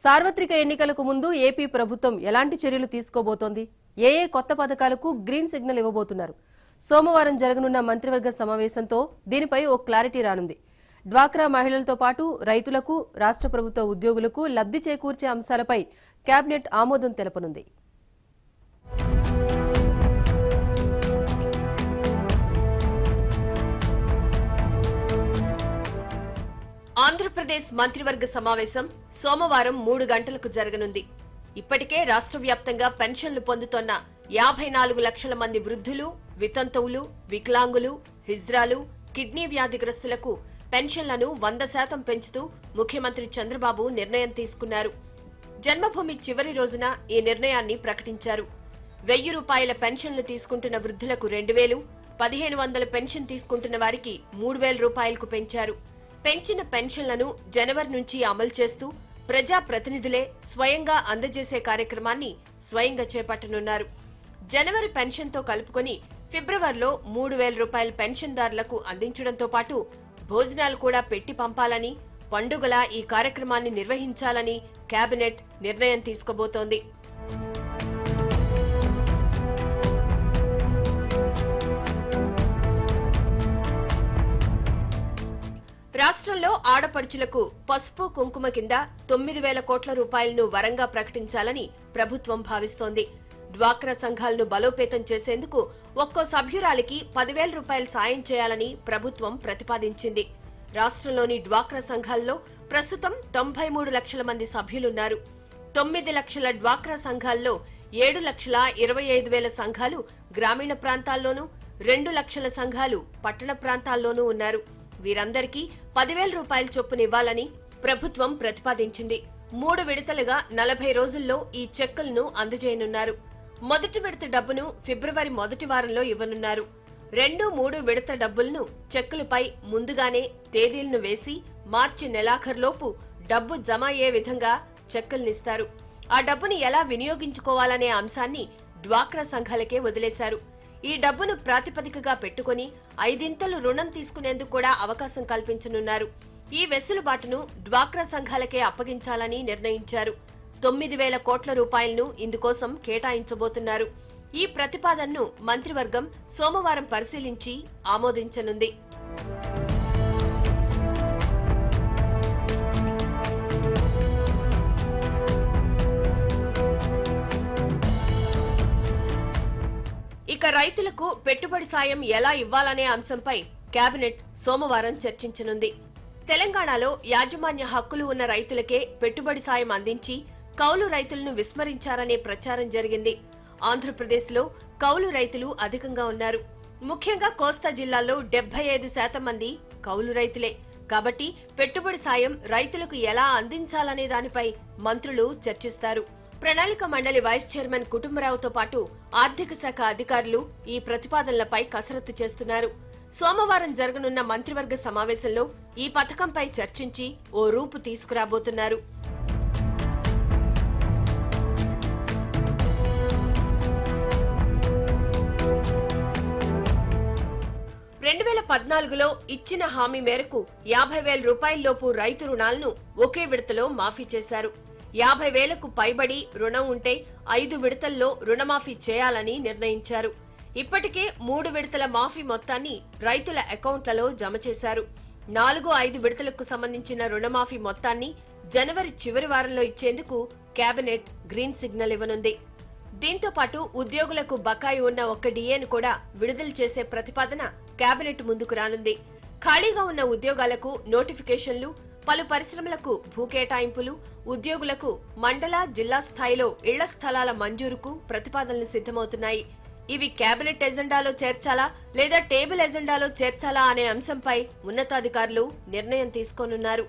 సార్వత్రిక ఎన్నికలకు ముందు ఏపీ ప్రభుత్వం ఎలాంటి చర్యలు తీసుకోబోతోంది? ఏ కొత్త పథకాలకు గ్రీన్ సిగ్నల్ ఇవ్వబోతున్నారు? సోమవారం జరగనున్న మంత్రివర్గ సమావేశంతో దీనిపై ఓ క్లారిటీ రానుంది. డ్వాక్రా మహిళలతో పాటు రైతులకు, రాష్ట్ర ప్రభుత్వ ఉద్యోగులకు లబ్ధి చేకూర్చే అంశాలపై కేబినెట్ ఆమోదం తెలపనుంది. ఆంధ్రప్రదేశ్ మంత్రివర్గ సమావేశం సోమవారం 3 గంటలకు జరగనుంది. ఇప్పటికే రాష్ట్ర వ్యాప్తంగా పెన్షన్లు పొందుతోన్న 54 లక్షల మంది వృద్ధులు, వితంతువులు, వికలాంగులు, హిజ్రాలు, కిడ్నీ వ్యాధిగ్రస్తులకు పెన్షన్లను 100% పెంచుతూ ముఖ్యమంత్రి చంద్రబాబు నిర్ణయం తీసుకున్నారు. జన్మభూమి చివరి రోజున ఈ నిర్ణయాన్ని ప్రకటించారు. 1000 రూపాయల పెన్షన్లు తీసుకుంటున్న వృద్ధులకు 2000, 1500 పెన్షన్ తీసుకుంటున్న వారికి 3000 రూపాయలకు పెంచారు. పెంచిన పెన్షన్లను జనవరి నుంచి అమలు చేస్తూ ప్రజా ప్రతినిధులే స్వయంగా అందజేసే కార్యక్రమాన్ని స్వయంగా చేపట్టనున్నారు. జనవరి పెన్షన్తో కలుపుకొని ఫిబ్రవరిలో 3000 రూపాయల పెన్షన్దారులకు అందించడంతో పాటు భోజనాలు కూడా పెట్టి పంపాలని, పండుగల ఈ కార్యక్రమాన్ని నిర్వహించాలని కేబినెట్ నిర్ణయం తీసుకోబోతోంది. రాష్ట్రంలో ఆడపడుచులకు పసుపు కుంకుమ కింద 9000 కోట్ల రూపాయలను వరంగా ప్రకటించాలని ప్రభుత్వం భావిస్తోంది. డ్వాక్రా సంఘాలను బలోపేతం చేసేందుకు ఒక్కో సభ్యురాలికి 10,000 రూపాయలు సాయం చేయాలని ప్రభుత్వం ప్రతిపాదించింది. రాష్ట్రంలోని డ్వాక్రా సంఘాల్లో ప్రస్తుతం 93 లక్షల మంది సభ్యులున్నారు. 9 లక్షల డ్వాక్రా సంఘాల్లో 7,25,000 సంఘాలు గ్రామీణ ప్రాంతాల్లోనూ, 2 లక్షల సంఘాలు పట్టణ ప్రాంతాల్లోనూ ఉన్నారు. వీరందరికీ 10,000 రూపాయల చొప్పున ఇవ్వాలని ప్రభుత్వం ప్రతిపాదించింది. 3 విడతలుగా 40 రోజుల్లో ఈ చెక్కులను అందజేయనున్నారు. మొదటి విడత డబ్బును ఫిబ్రవరి మొదటి వారంలో ఇవ్వనున్నారు. 2, 3 విడత డబ్బులను చెక్కులపై ముందుగానే తేదీలను వేసి మార్చి నెలాఖరులోపు డబ్బు జమ అయ్యే విధంగా చెక్కులనిస్తారు. ఆ డబ్బుని ఎలా వినియోగించుకోవాలనే అంశాన్ని డ్వాక్రా సంఘాలకే వదిలేశారు. ఈ డబ్బును ప్రాతిపదికగా పెట్టుకుని 5 రుణం తీసుకునేందుకు కూడా అవకాశం కల్పించనున్నారు. ఈ వెసులుబాటును డ్వాక్రా సంఘాలకే అప్పగించాలని నిర్ణయించారు. 9,000 కోట్ల రూపాయలను ఇందుకోసం కేటాయించబోతున్నారు. ఈ ప్రతిపాదనను మంత్రివర్గం సోమవారం పరిశీలించి ఆమోదించనుంది. ఇక రైతులకు పెట్టుబడి సాయం ఎలా ఇవ్వాలనే అంశంపై కేబినెట్ సోమవారం చర్చించనుంది. తెలంగాణలో యాజమాన్య హక్కులు ఉన్న రైతులకే పెట్టుబడి సాయం అందించి కౌలు రైతులను విస్మరించారనే ప్రచారం జరిగింది. ఆంధ్రప్రదేశ్లో కౌలు రైతులు అధికంగా ఉన్నారు. ముఖ్యంగా కోస్తా జిల్లాల్లో 75% మంది కౌలు రైతులే. కాబట్టి పెట్టుబడి సాయం రైతులకు ఎలా అందించాలనే దానిపై మంత్రులు చర్చిస్తారు. ప్రణాళిక మండలి వైస్ చైర్మన్ కుటుంబరావుతో పాటు ఆర్థిక శాఖ అధికారులు ఈ ప్రతిపాదనలపై కసరత్తు చేస్తున్నారు. సోమవారం జరగనున్న మంత్రివర్గ సమావేశంలో ఈ పథకంపై చర్చించి ఓ రూపు తీసుకురాబోతున్నారు. లో ఇచ్చిన హామీ మేరకు 50,000 రూపాయల్లోపు రైతు రుణాలను ఒకే విడతలో మాఫీ చేశారు. 50,000కు పైబడి రుణం ఉంటే 5 విడతల్లో రుణమాఫీ చేయాలని నిర్ణయించారు. ఇప్పటికే 3 విడతల మాఫీ మొత్తాన్ని రైతుల అకౌంట్లలో జమ చేశారు. 4, 5 విడతలకు సంబంధించిన రుణమాఫీ మొత్తాన్ని జనవరి చివరి వారంలో ఇచ్చేందుకు కేబినెట్ గ్రీన్ సిగ్నల్ ఇవ్వనుంది. దీంతో పాటు ఉద్యోగులకు బకాయి ఉన్న ఒక్క డిఏను కూడా విడుదల చేసే ప్రతిపాదన కేబినెట్ ముందుకు రానుంది. ఖాళీగా ఉన్న ఉద్యోగాలకు నోటిఫికేషన్లు, పలు పరిశ్రమలకు భూ కేటాయింపులు, ఉద్యోగులకు మండల, జిల్లా స్థాయిలో ఇళ్ల స్థలాల మంజూరుకు ప్రతిపాదనలు సిద్ధమవుతున్నాయి. ఇవి కేబినెట్ ఎజెండాలో చేర్చాలా లేదా టేబుల్ ఎజెండాలో చేర్చాలా అనే అంశంపై ఉన్నతాధికారులు నిర్ణయం తీసుకోనున్నారు.